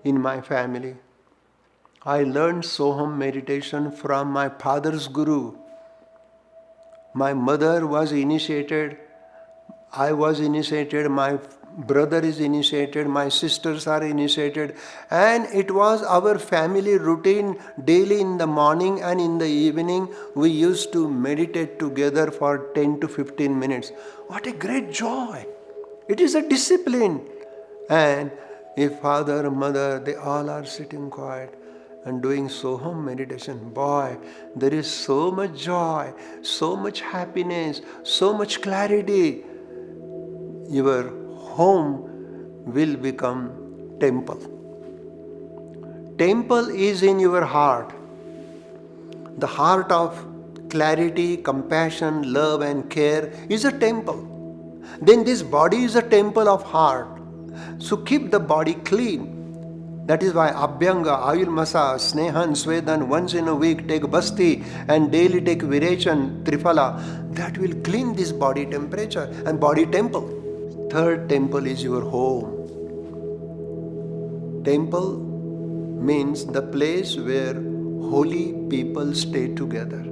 in my family. I learned Soham meditation from my father's guru. My mother was initiated, I was initiated, my brother is initiated, my sisters are initiated, and it was our family routine daily in the morning and in the evening. We used to meditate together for 10 to 15 minutes. What a great joy! It is a discipline. And if father, mother, they all are sitting quiet and doing Soham meditation, boy, there is so much joy, so much happiness, so much clarity. Your home will become temple. Temple is in your heart. The heart of clarity, compassion, love and care is a temple. Then this body is a temple of heart. So keep the body clean. That is why Abhyanga, Ayul Massage, Snehan, Swedan, once in a week take Basti and daily take Virechan, Triphala. That will clean this body temperature and body temple. Third temple is your home. Temple means the place where holy people stay together.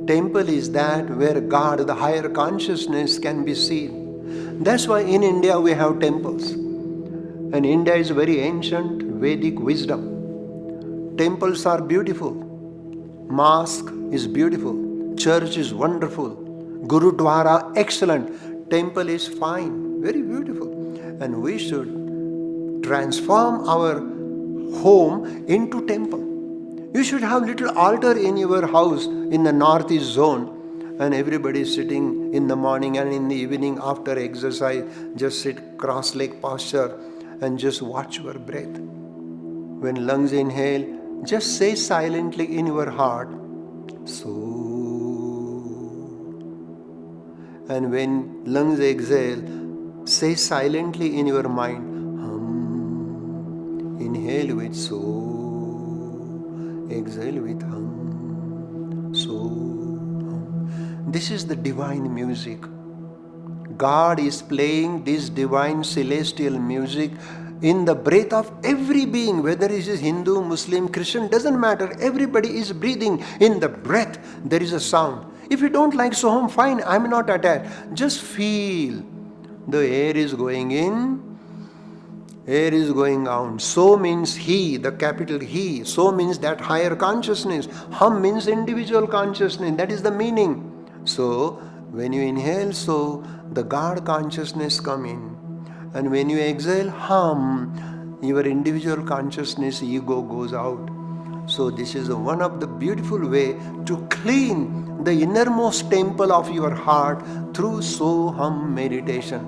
Temple is that where God, the higher consciousness, can be seen. That's why in India we have temples. And India is very ancient Vedic wisdom. Temples are beautiful. Mosque is beautiful. Church is wonderful. Gurudwara, excellent. Temple is fine, very beautiful. And we should transform our home into temple. You should have little altar in your house in the northeast zone, and everybody is sitting in the morning and in the evening after exercise, just sit cross-leg posture and just watch your breath. When lungs inhale, just say silently in your heart, so. And when lungs exhale, say silently in your mind, hum. Inhale with so, exhale with hum, so, hum. This is the divine music. God is playing this divine celestial music in the breath of every being, whether it is Hindu, Muslim, Christian, doesn't matter. Everybody is breathing. In the breath, there is a sound. If you don't like Soham, fine, I'm not attached. Just feel the air is going in, air is going out. So means He, the capital He. So means that higher consciousness. Hum means individual consciousness. That is the meaning. So, when you inhale, so the God consciousness come in. And when you exhale, hum, your individual consciousness, ego goes out. So this is one of the beautiful way to clean the innermost temple of your heart through Soham meditation.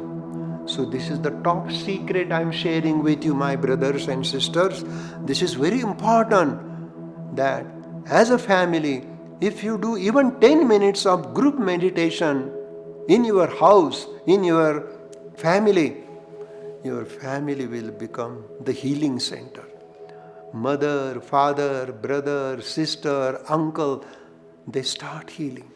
So this is the top secret I am sharing with you, my brothers and sisters. This is very important that as a family, if you do even 10 minutes of group meditation in your house, in your family will become the healing center. Mother, father, brother, sister, uncle, they start healing.